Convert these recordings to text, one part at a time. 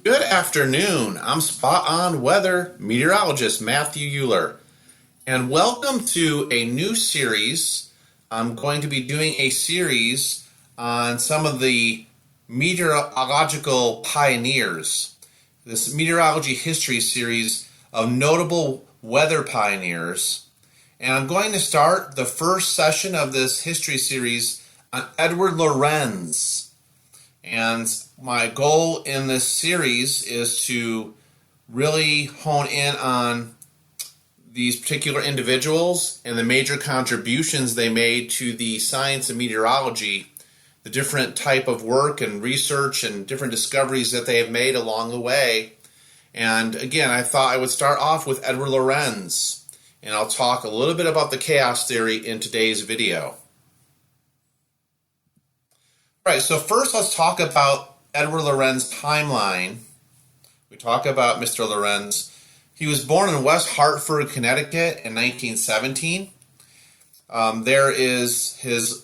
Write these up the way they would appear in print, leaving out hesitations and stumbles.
Good afternoon. I'm Spot On Weather Meteorologist Matthew Euler, and welcome to a new series. I'm going to be doing a series on some of the meteorological pioneers. This Meteorology History Series of notable weather pioneers. And I'm going to start the first session of this history series on Edward Lorenz. And my goal in this series is to really hone in on these particular individuals and the major contributions they made to the science of meteorology, the different type of work and research and different discoveries that they have made along the way. And again, I thought I would start off with Edward Lorenz, and I'll talk a little bit about the chaos theory in today's video. All right, so first let's talk about Edward Lorenz's timeline. We talk about Mr. Lorenz. He was born in West Hartford, Connecticut in 1917. There is his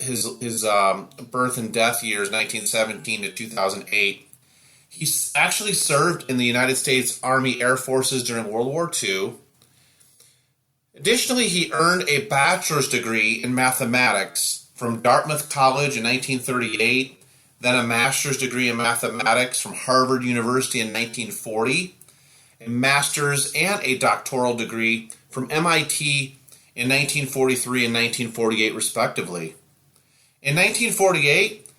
birth and death years, 1917 to 2008. He actually served in the United States Army Air Forces during World War II. Additionally, he earned a bachelor's degree in mathematics from Dartmouth College in 1938, then a master's degree in mathematics from Harvard University in 1940, a master's and a doctoral degree from MIT in 1943 and 1948, respectively. In 1948,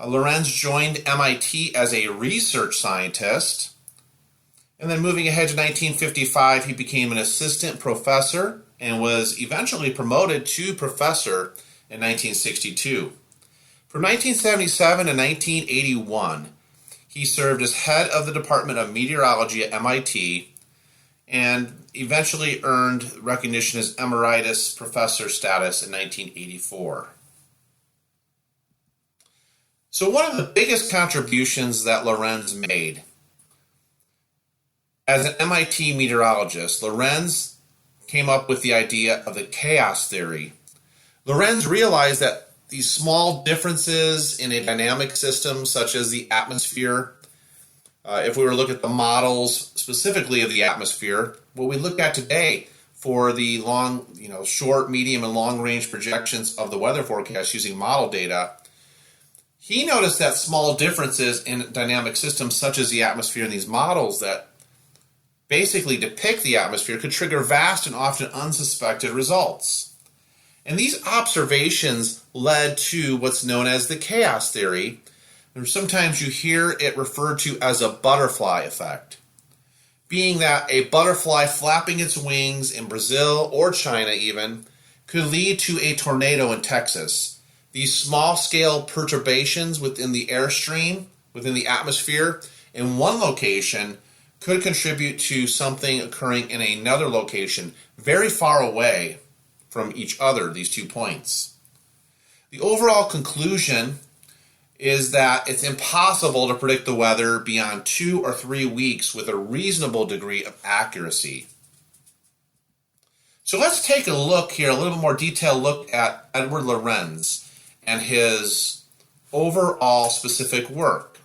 Lorenz joined MIT as a research scientist, and then moving ahead to 1955, he became an assistant professor and was eventually promoted to professor in 1962. From 1977 to 1981, he served as head of the Department of Meteorology at MIT and eventually earned recognition as emeritus professor status in 1984. So one of the biggest contributions that Lorenz made as an MIT meteorologist, Lorenz came up with the idea of the chaos theory. Lorenz realized that these small differences in a dynamic system, such as the atmosphere, if we were to look at the models specifically of the atmosphere, what we look at today for the short, medium, and long-range projections of the weather forecast using model data, he noticed that small differences in dynamic systems, such as the atmosphere and these models that basically depict the atmosphere, could trigger vast and often unsuspected results. And these observations led to what's known as the chaos theory, and sometimes you hear it referred to as a butterfly effect, being that a butterfly flapping its wings in Brazil or China even could lead to a tornado in Texas. These small-scale perturbations within the airstream, within the atmosphere, in one location could contribute to something occurring in another location very far away from each other, these 2 points. The overall conclusion is that it's impossible to predict the weather beyond 2 or 3 weeks with a reasonable degree of accuracy. So let's take a look here, a little bit more detailed look at Edward Lorenz and his overall specific work.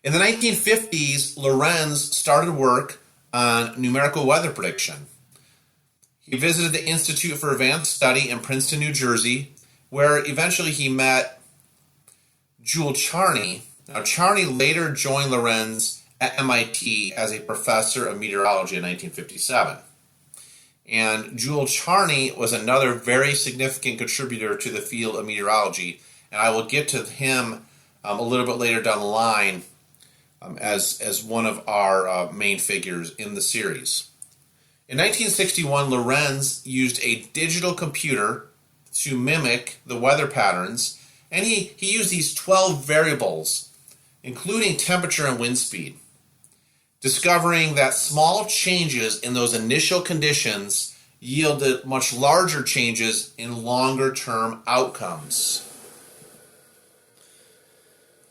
In the 1950s, Lorenz started work on numerical weather prediction. He visited the Institute for Advanced Study in Princeton, New Jersey, where eventually he met Jules Charny. Now, Charny later joined Lorenz at MIT as a professor of meteorology in 1957. And Jules Charny was another very significant contributor to the field of meteorology, and I will get to him a little bit later down the line as one of our main figures in the series. In 1961, Lorenz used a digital computer to mimic the weather patterns, and he used these 12 variables, including temperature and wind speed, discovering that small changes in those initial conditions yielded much larger changes in longer-term outcomes.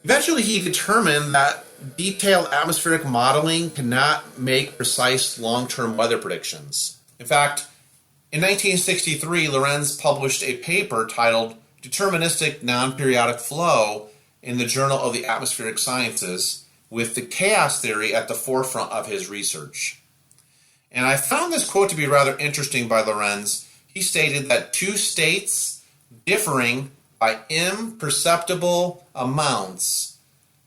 Eventually, he determined that detailed atmospheric modeling cannot make precise long-term weather predictions. In fact, in 1963, Lorenz published a paper titled Deterministic Non-Periodic Flow in the Journal of the Atmospheric Sciences, with the chaos theory at the forefront of his research. And I found this quote to be rather interesting by Lorenz. He stated that two states differing by imperceptible amounts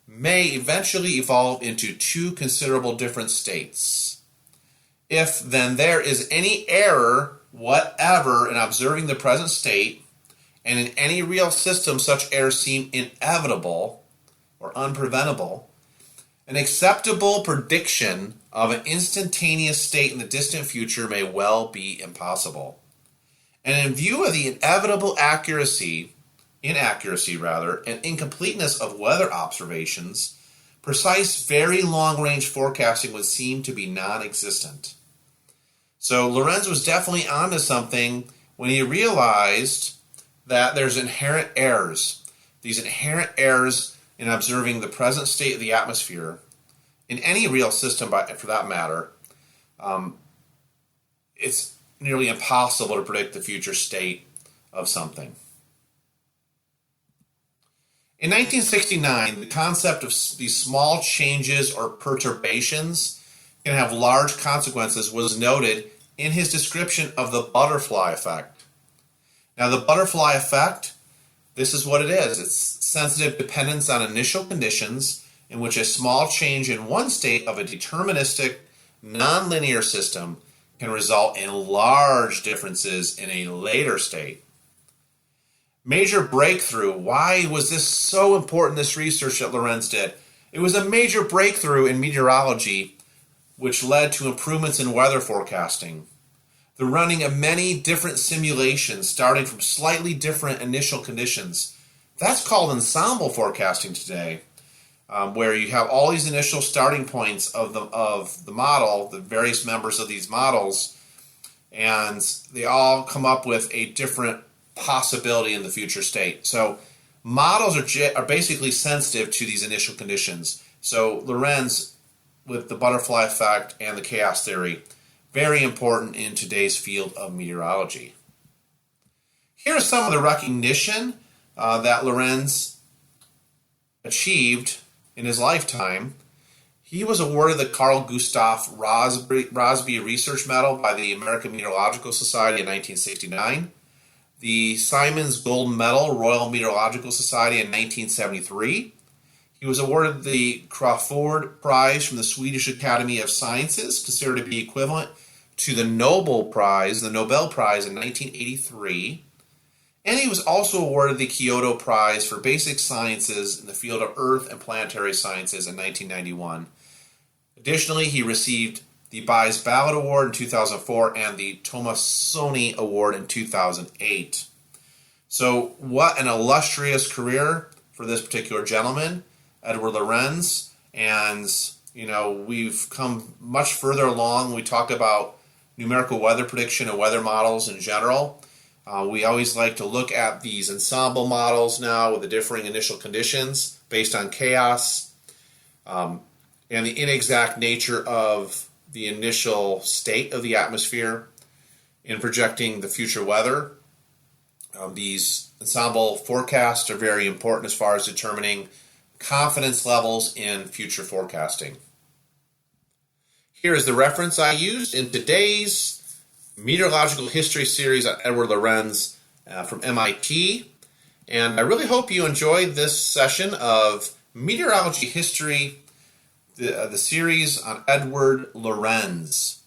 may eventually evolve into two considerable different states. If then there is any error whatever in observing the present state, and in any real system such errors seem inevitable or unpreventable, an acceptable prediction of an instantaneous state in the distant future may well be impossible. And in view of the inevitable inaccuracy, and incompleteness of weather observations, precise, very long-range forecasting would seem to be non-existent. So Lorenz was definitely onto something when he realized that there's inherent errors. These inherent errors in observing the present state of the atmosphere, in any real system for that matter, it's nearly impossible to predict the future state of something. In 1969, the concept of these small changes or perturbations can have large consequences was noted in his description of the butterfly effect. Now, the butterfly effect, this is what it is. It's sensitive dependence on initial conditions in which a small change in one state of a deterministic, nonlinear system can result in large differences in a later state. Major breakthrough. Why was this so important, this research that Lorenz did? It was a major breakthrough in meteorology, which led to improvements in weather forecasting. The running of many different simulations starting from slightly different initial conditions. That's called ensemble forecasting today, where you have all these initial starting points of the model, the various members of these models, and they all come up with a different possibility in the future state. So models are basically sensitive to these initial conditions. So Lorenz, with the butterfly effect and the chaos theory, very important in today's field of meteorology. Here's some of the recognition that Lorenz achieved in his lifetime. He was awarded the Carl Gustav Rossby Research Medal by the American Meteorological Society in 1969, the Siemens Gold Medal Royal Meteorological Society in 1973. He was awarded the Crafoord Prize from the Swedish Academy of Sciences, considered to be equivalent to the Nobel Prize in 1983. And he was also awarded the Kyoto Prize for Basic Sciences in the field of Earth and Planetary Sciences in 1991. Additionally, he received the Buys Ballot Award in 2004 and the Tomasoni Award in 2008. So what an illustrious career for this particular gentleman, Edward Lorenz. And, we've come much further along. We talk about numerical weather prediction and weather models in general. We always like to look at these ensemble models now with the differing initial conditions based on chaos and the inexact nature of the initial state of the atmosphere in projecting the future weather. These ensemble forecasts are very important as far as determining confidence levels in future forecasting. Here is the reference I used in today's Meteorological History Series on Edward Lorenz from MIT. And I really hope you enjoyed this session of Meteorology History, the series on Edward Lorenz.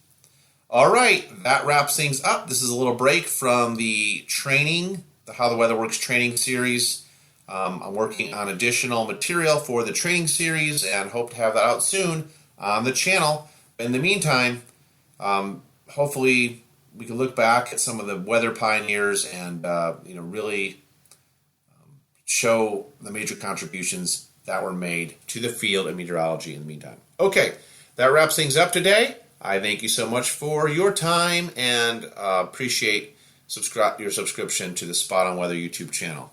All right, that wraps things up. This is a little break from the training, the How the Weather Works training series. I'm working on additional material for the training series and hope to have that out soon on the channel. In the meantime, hopefully we can look back at some of the weather pioneers and really show the major contributions that were made to the field of meteorology in the meantime. Okay, that wraps things up today. I thank you so much for your time and appreciate your subscription to the Spot on Weather YouTube channel.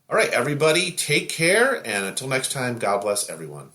All right, everybody, take care, and until next time, God bless everyone.